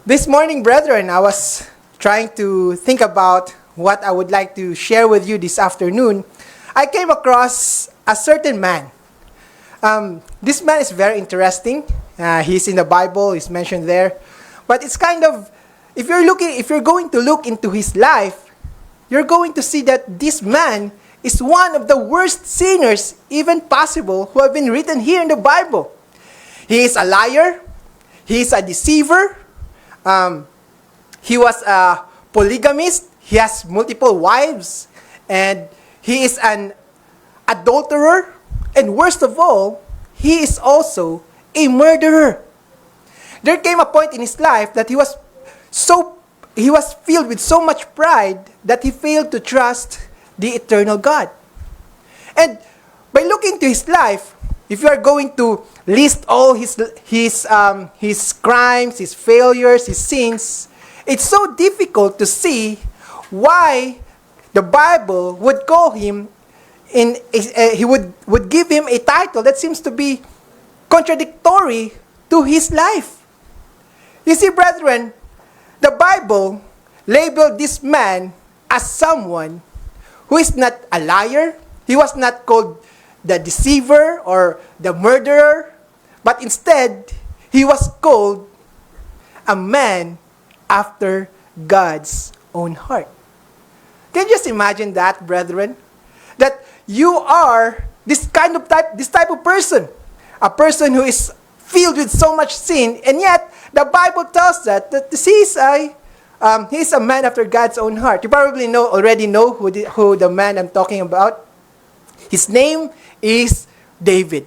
This morning, brethren, I was trying to think about what I would like to share with you this afternoon. I came across a certain man. This man is very interesting. He's in the Bible, he's mentioned there. But it's kind of, if you're going to look into his life, you're going to see that this man is one of the worst sinners even possible who have been written here in the Bible. He is a liar. He is a deceiver. He was a polygamist. He has multiple wives. And he is an adulterer. And worst of all, he is also a murderer. There came a point in his life that he was filled with so much pride that he failed to trust the eternal God. And by looking to his life, if you are going to list all his crimes, his failures, his sins, it's so difficult to see why the Bible would call him he would give him a title that seems to be contradictory to his life. You see, brethren, the Bible labeled this man as someone who is not a liar. He was not called the deceiver or the murderer, but instead, he was called a man after God's own heart. Can you just imagine that, brethren? That you are this type of person, a person who is filled with so much sin, and yet the Bible tells that he is a man after God's own heart. You probably already know who the man I'm talking about. His name is David.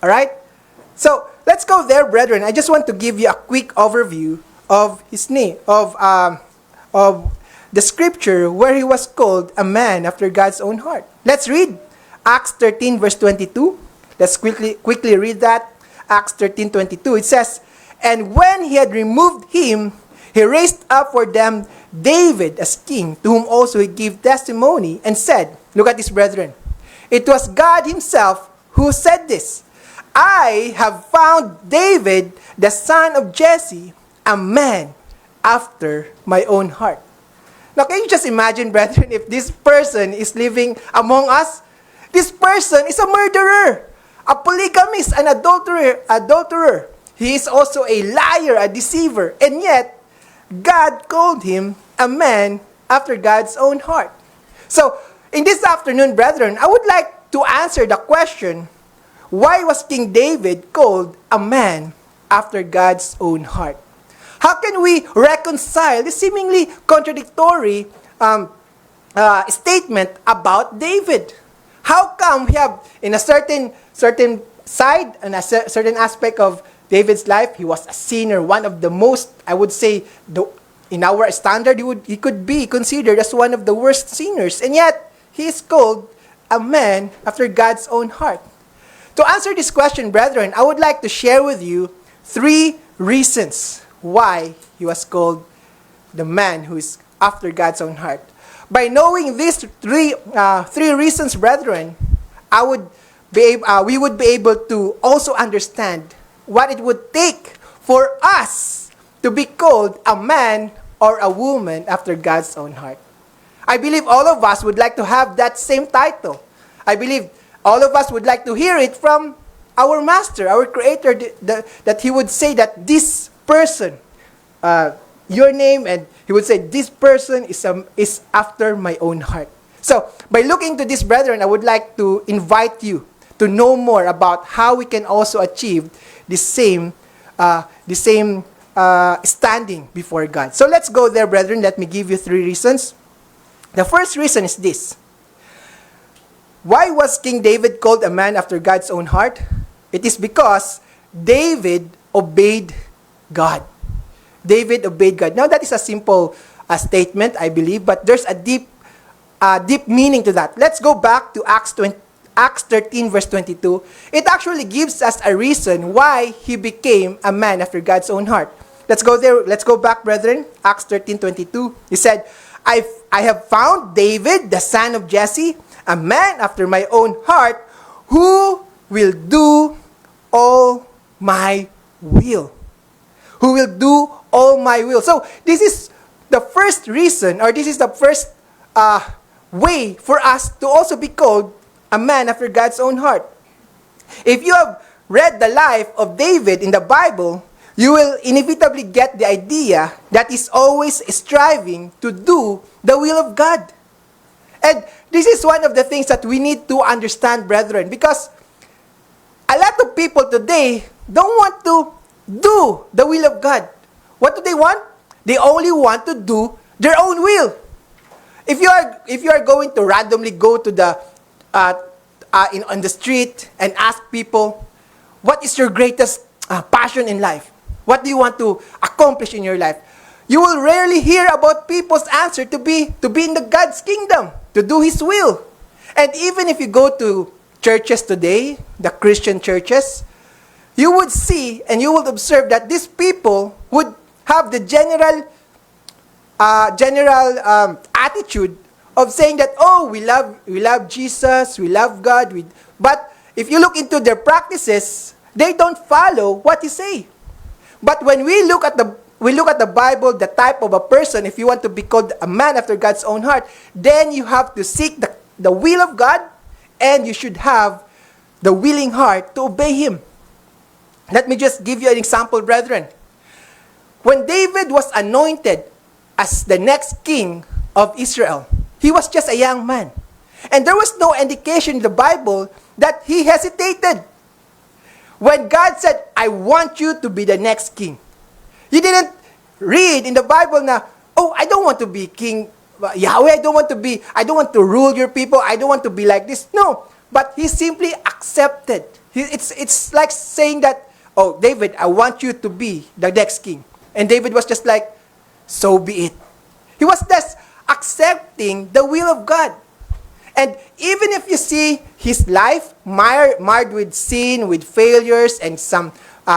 All right? So, let's go there, brethren. I just want to give you a quick overview of his name, of the scripture where he was called a man after God's own heart. Let's read Acts 13 verse 22. Let's quickly read that. Acts 13:22. It says, "And when he had removed him, he raised up for them David as king, to whom also he gave testimony, and said," look at this, brethren, "It was God himself who said this, I have found David, the son of Jesse, a man after my own heart." Now, can you just imagine, brethren, if this person is living among us? This person is a murderer, a polygamist, an adulterer. He is also a liar, a deceiver, and yet, God called him a man after God's own heart. So, in this afternoon, brethren, I would like to answer the question, why was King David called a man after God's own heart? How can we reconcile this seemingly contradictory statement about David? How come we have, in a certain side and a certain aspect of David's life, he was a sinner, one of the most, I would say, in our standard, he could be considered as one of the worst sinners, and yet he is called a man after God's own heart. To answer this question, brethren, I would like to share with you 3 reasons why he was called the man who is after God's own heart. By knowing these three reasons, brethren, we would be able to also understand what it would take for us to be called a man or a woman after God's own heart. I believe all of us would like to have that same title. I believe all of us would like to hear it from our Master, our Creator, that He would say that this person, your name, and He would say, this person is after my own heart. So, by looking to this, brethren, I would like to invite you to know more about how we can also achieve the same standing before God. So, let's go there, brethren. Let me give you 3 reasons. The first reason is this. Why was King David called a man after God's own heart? It is because David obeyed God. David obeyed God. Now, that is a simple statement, I believe, but there's a deep meaning to that. Let's go back to Acts 13, verse 22. It actually gives us a reason why he became a man after God's own heart. Let's go there. Let's go back, brethren. Acts 13:22. He said, I have found David, the son of Jesse, a man after my own heart, who will do all my will. who will do all my will. So, this is the first reason, or this is the first way for us to also be called a man after God's own heart. If you have read the life of David in the Bible, you will inevitably get the idea that he's always striving to do the will of God. And this is one of the things that we need to understand, brethren, because a lot of people today don't want to do the will of God. What do they want? They only want to do their own will. If you are going to randomly go to the on the street and ask people, what is your greatest passion in life? What do you want to accomplish in your life? You will rarely hear about people's answer to be in the God's kingdom, to do His will. And even if you go to churches today, the Christian churches, you would see and you would observe that these people would have the general attitude of saying that, oh, we love Jesus, we love God. But if you look into their practices, they don't follow what He say. But when we look at the Bible, the type of a person, if you want to be called a man after God's own heart, then you have to seek the will of God, and you should have the willing heart to obey Him. Let me just give you an example, brethren. When David was anointed as the next king of Israel, he was just a young man. And there was no indication in the Bible that he hesitated. When God said, I want you to be the next king, He didn't read in the Bible na, oh, I don't want to be king Yahweh, I don't want to rule your people, I don't want to be like this. No, but he simply accepted. It's like saying that, oh, David, I want you to be the next king. And David was just like, so be it. He was just accepting the will of God. And even if you see his life marred with sin, with failures, and some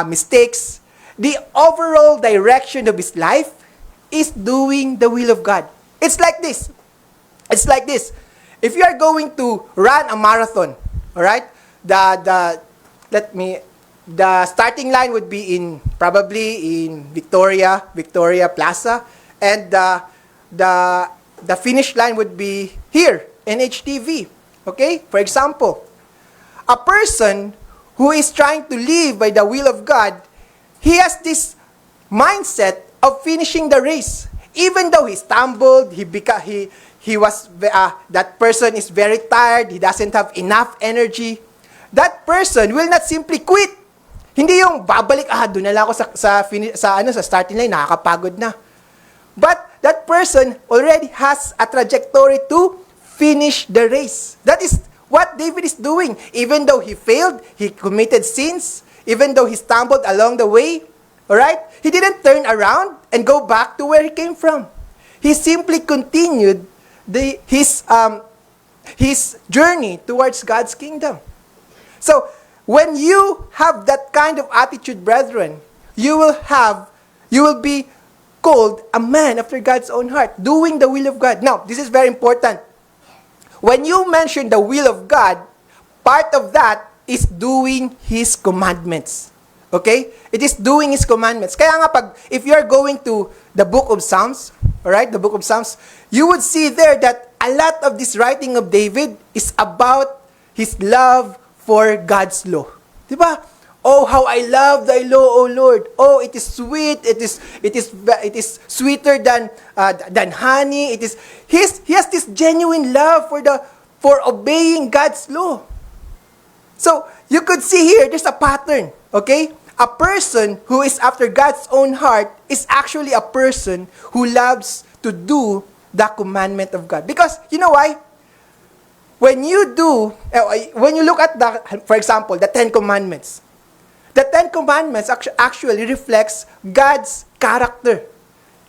mistakes, the overall direction of his life is doing the will of God. It's like this. If you are going to run a marathon, all right, the starting line would be probably in Victoria Plaza, and the finish line would be here, NHTV. Okay? For example, a person who is trying to live by the will of God, he has this mindset of finishing the race. Even though he stumbled, that person is very tired, he doesn't have enough energy, that person will not simply quit. Hindi yung babalik, doon na lang ako sa starting line, nakakapagod na. But that person already has a trajectory to finish the race. That is what David is doing. Even though he failed, he committed sins, even though he stumbled along the way, alright? He didn't turn around and go back to where he came from. He simply continued his journey towards God's kingdom. So, when you have that kind of attitude, brethren, you will be called a man after God's own heart, doing the will of God. Now, this is very important. When you mention the will of God, part of that is doing His commandments. Okay? It is doing His commandments. Kaya nga if you are going to the book of Psalms, alright, the book of Psalms, you would see there that a lot of this writing of David is about his love for God's law. Diba? Oh, how I love thy law, O Lord. Oh, it is sweet. It is sweeter than honey. He has this genuine love for obeying God's law. So, you could see here, there's a pattern. Okay? A person who is after God's own heart is actually a person who loves to do the commandment of God. Because, you know why? When you look at for example, the Ten Commandments, the Ten Commandments actually reflects God's character.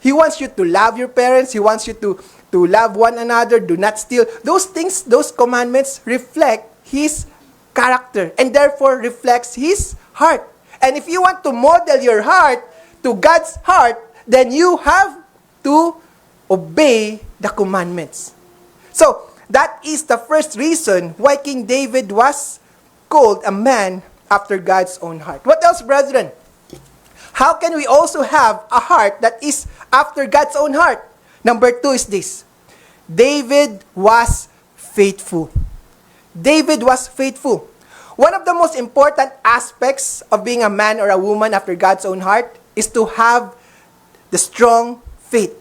He wants you to love your parents. He wants you to love one another. Do not steal. Those things, those commandments reflect His character and therefore reflects His heart. And if you want to model your heart to God's heart, then you have to obey the commandments. So, that is the first reason why King David was called a man after God's own heart. What else, brethren? how can we also have a heart that is after God's own heart? Number 2 is this. David was faithful. David was faithful. One of the most important aspects of being a man or a woman after God's own heart is to have the strong faith.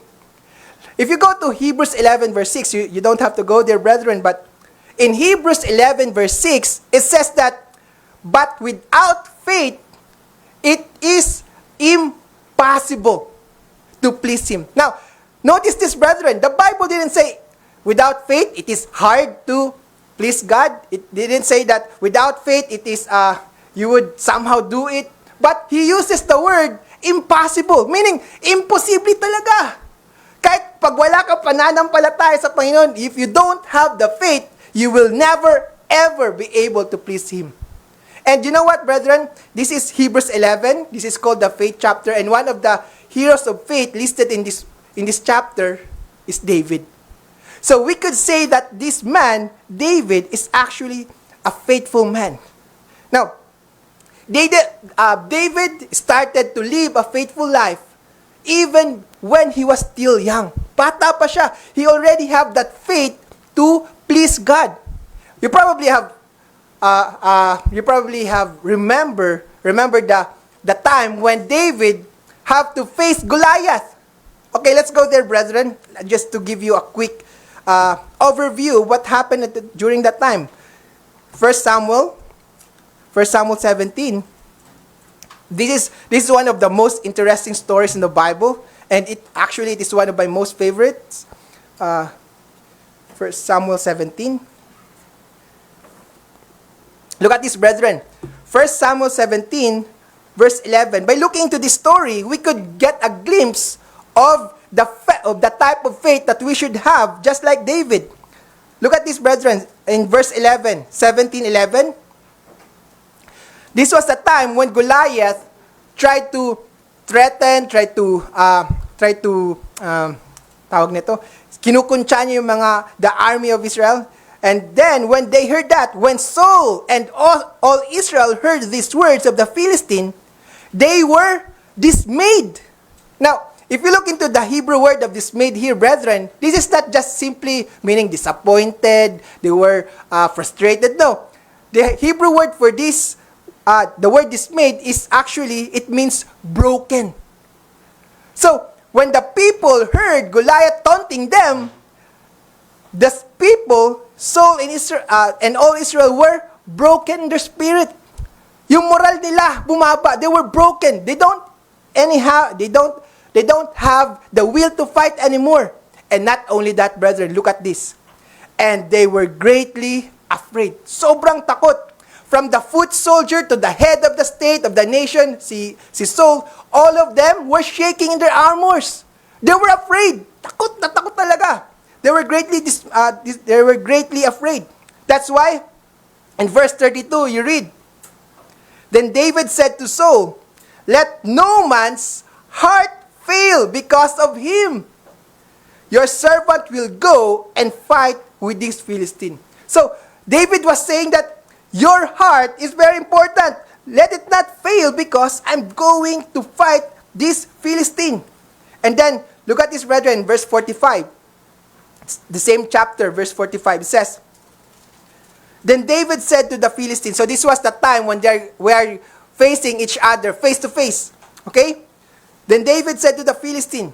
If you go to Hebrews 11 verse 6, you don't have to go there, brethren, but in Hebrews 11 verse 6, it says that, but without faith, it is impossible to please Him. Now, notice this, brethren. The Bible didn't say, without faith, it is hard to please God. It didn't say that without faith, it is, you would somehow do it. But He uses the word impossible, meaning imposible talaga. Kahit pag wala kang pananampalataya sa Panginoon, if you don't have the faith, you will never, ever be able to please Him. And you know what, brethren? This is Hebrews 11. This is called the faith chapter. And one of the heroes of faith listed in this chapter is David. So we could say that this man, David, is actually a faithful man. Now, David started to live a faithful life even when he was still young. Bata pa siya. He already have that faith to please God. You probably have remember the time when David have to face Goliath. Okay, let's go there, brethren, just to give you a quick overview of what happened during that time. 1 Samuel 17. This is one of the most interesting stories in the Bible, and it is one of my most favorites. 1 Samuel 17. Look at this, brethren. 1 Samuel 17, verse 11. By looking into this story, we could get a glimpse of the type of faith that we should have, just like David. Look at this, brethren, in verse 11, 17:11. This was the time when Goliath tried to threaten, kinukuntsa niya yung the army of Israel. And then, when they heard that, when Saul and all Israel heard these words of the Philistine, they were dismayed. Now, if you look into the Hebrew word of dismayed here, brethren, this is not just simply meaning disappointed, they were frustrated. No. The Hebrew word for this, the word dismayed, is actually, it means broken. So, when the people heard Goliath taunting them, the people, Saul and Israel, and all Israel were broken in their spirit. Yung moral nila bumaba. They were broken. They don't have the will to fight anymore. And not only that, brethren, look at this. And they were greatly afraid. Sobrang takot. From the foot soldier to the head of the state, of the nation, si Saul, all of them were shaking in their armors. They were afraid. Takot na takot talaga. They were greatly afraid. That's why, in verse 32, you read, Then David said to Saul, Let no man's heart fail because of him. Your servant will go and fight with this Philistine. So, David was saying that your heart is very important. Let it not fail because I'm going to fight this Philistine. And then, look at this, brethren, verse 45. It's the same chapter, verse 45. It says, Then David said to the Philistines, so this was the time when they were facing each other, face to face. Okay? Then David said to the Philistine,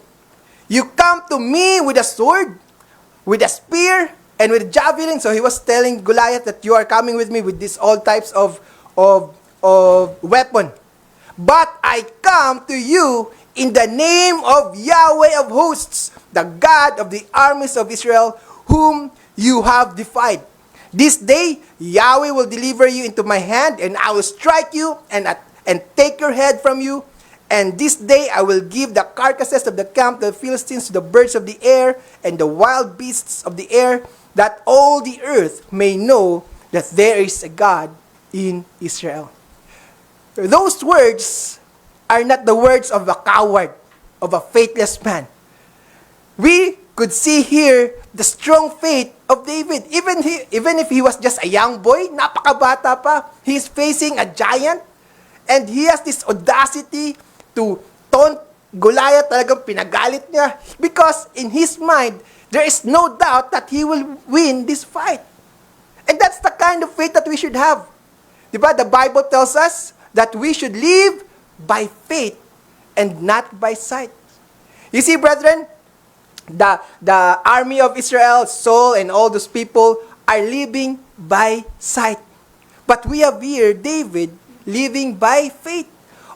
You come to me with a sword, with a spear, and with a javelin. So he was telling Goliath that you are coming with me with these all types of weapon. But I come to you in the name of Yahweh of hosts, the God of the armies of Israel, whom you have defied. This day, Yahweh will deliver you into my hand, and I will strike you and take your head from you. And this day I will give the carcasses of the camp of the Philistines to the birds of the air and the wild beasts of the air, that all the earth may know that there is a God in Israel. Those words are not the words of a coward, of a faithless man. We could see here the strong faith of David. Even if he was just a young boy, napakabata pa, he is facing a giant, and he has this audacity to taunt Goliath, talagang pinagalit niya. Because in his mind, there is no doubt that he will win this fight. And that's the kind of faith that we should have. Diba? The Bible tells us that we should live by faith and not by sight. You see, brethren, the army of Israel, Saul, and all those people are living by sight. But we have here David living by faith.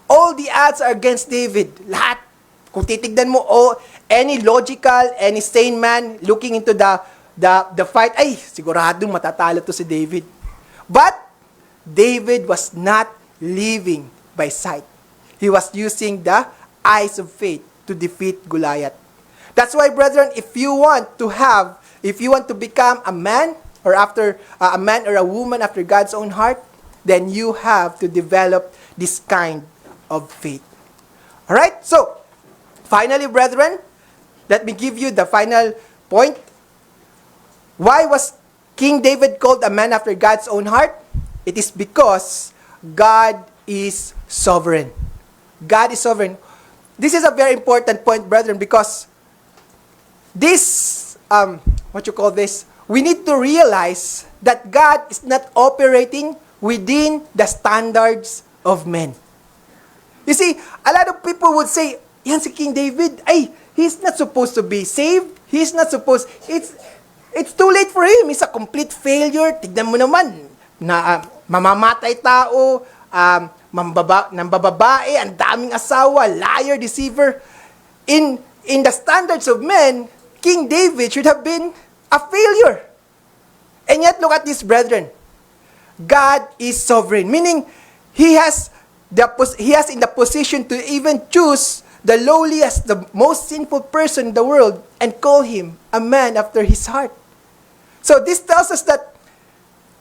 All the odds are against David. Lahat. Kung titignan mo, any logical, any sane man looking into the fight, ay, siguradong matatalo to si David. But David was not living by sight. He was using the eyes of faith to defeat Goliath. That's why, brethren, if you want to become a man or a man or a woman after God's own heart, then you have to develop this kind of faith. All right? So, finally, brethren, let me give you the final point. Why was King David called a man after God's own heart? It is because God is sovereign. God is sovereign. This is a very important point, brethren, because this, we need to realize that God is not operating within the standards of men. You see, a lot of people would say, yan si King David, he's not supposed to be saved. He's not supposed, it's too late for him. He's a complete failure. Tignan mo naman, na mamamatay tao, nambababae, ang daming asawa, liar, deceiver. In the standards of men, King David should have been a failure. And yet, look at this, brethren. God is sovereign, meaning He has in the position to even choose the lowliest, the most sinful person in the world and call him a man after His heart. So this tells us that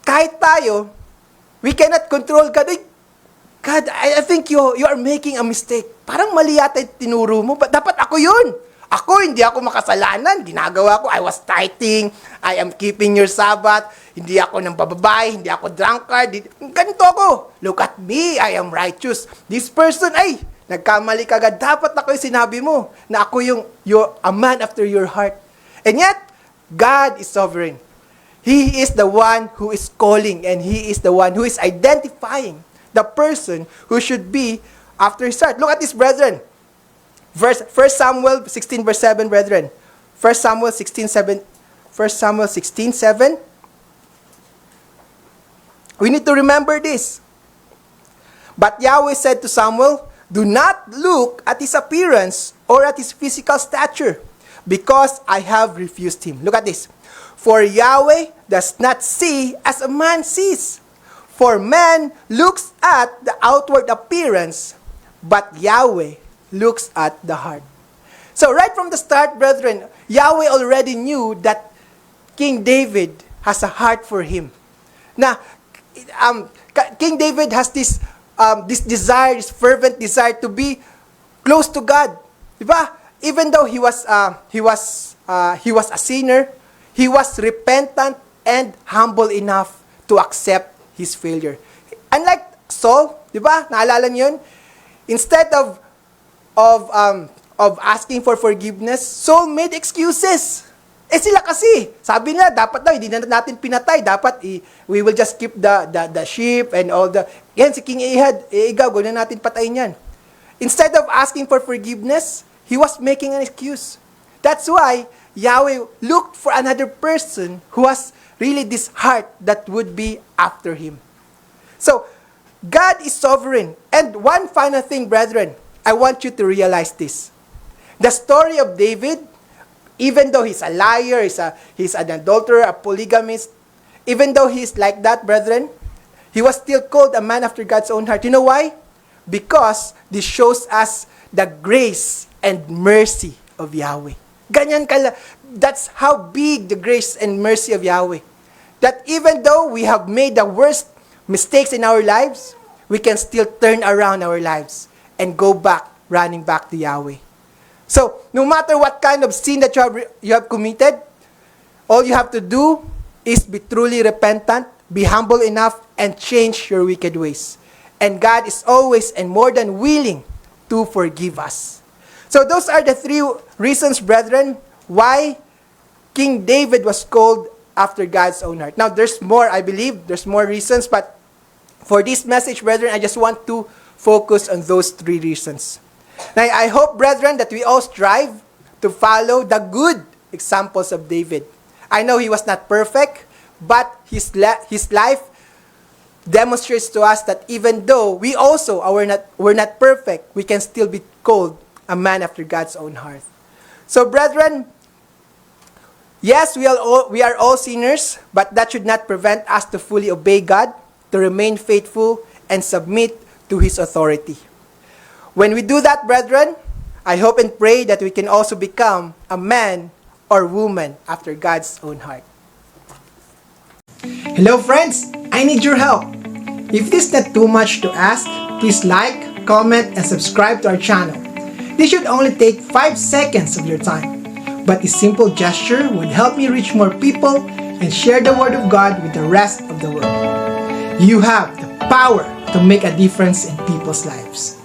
kahit tayo, we cannot control God. God, I think you are making a mistake. Parang mali yata yung tinuro mo. Dapat ako yun. Ako, hindi ako makasalanan. Ginagawa ko, I was tithing, I am keeping your Sabbath, hindi ako nang bababae, hindi ako drunkard, ganito ako. Look at me, I am righteous. This person, nagkamali ka agad. Dapat ako yung sinabi mo na ako you're a man after your heart. And yet, God is sovereign. He is the one who is calling and He is the one who is identifying the person who should be after His heart. Look at this, brethren. 1 Samuel 16 verse 7, brethren. 1 Samuel 16:7. We need to remember this. But Yahweh said to Samuel, do not look at his appearance or at his physical stature, because I have refused him. Look at this. For Yahweh does not see as a man sees. For man looks at the outward appearance, but Yahweh looks at the heart. So right from the start, brethren, Yahweh already knew that King David has a heart for him. Now, King David has this desire, this fervent desire to be close to God. Diba? Even though he was a sinner, he was repentant and humble enough to accept his failure. Unlike Saul, diba? Naalala niyo yun? Instead of asking for forgiveness, Saul made excuses. Sila kasi, sabi nila, dapat daw, hindi na natin pinatay. Dapat, we will just keep the sheep and all the... Yan, si King Ahab, gawin na natin patayin yan. Instead of asking for forgiveness, he was making an excuse. That's why Yahweh looked for another person who has really this heart that would be after him. So, God is sovereign. And one final thing, brethren, I want you to realize this. The story of David, even though he's a liar, he's an adulterer, a polygamist, even though he's like that, brethren, he was still called a man after God's own heart. You know why? Because this shows us the grace and mercy of Yahweh. That's how big the grace and mercy of Yahweh. That even though we have made the worst mistakes in our lives, we can still turn around our lives and go back, running back to Yahweh. So, no matter what kind of sin that you have committed, all you have to do is be truly repentant, be humble enough, and change your wicked ways. And God is always and more than willing to forgive us. So those are the three reasons, brethren, why King David was called after God's own heart. Now, there's more, I believe. There's more reasons, but for this message, brethren, I just want to focus on those three reasons. Now, I hope, brethren, that we all strive to follow the good examples of David. I know he was not perfect, but his life demonstrates to us that even though we also we're not perfect, we can still be called a man after God's own heart. So, brethren, yes, we are all sinners, but that should not prevent us to fully obey God, to remain faithful, and submit to His authority. When we do that, brethren, I hope and pray that we can also become a man or woman after God's own heart. Hello, friends! I need your help. If this is not too much to ask, please like, comment, and subscribe to our channel. This should only take 5 seconds of your time, but this simple gesture would help me reach more people and share the Word of God with the rest of the world. You have the power to make a difference in people's lives.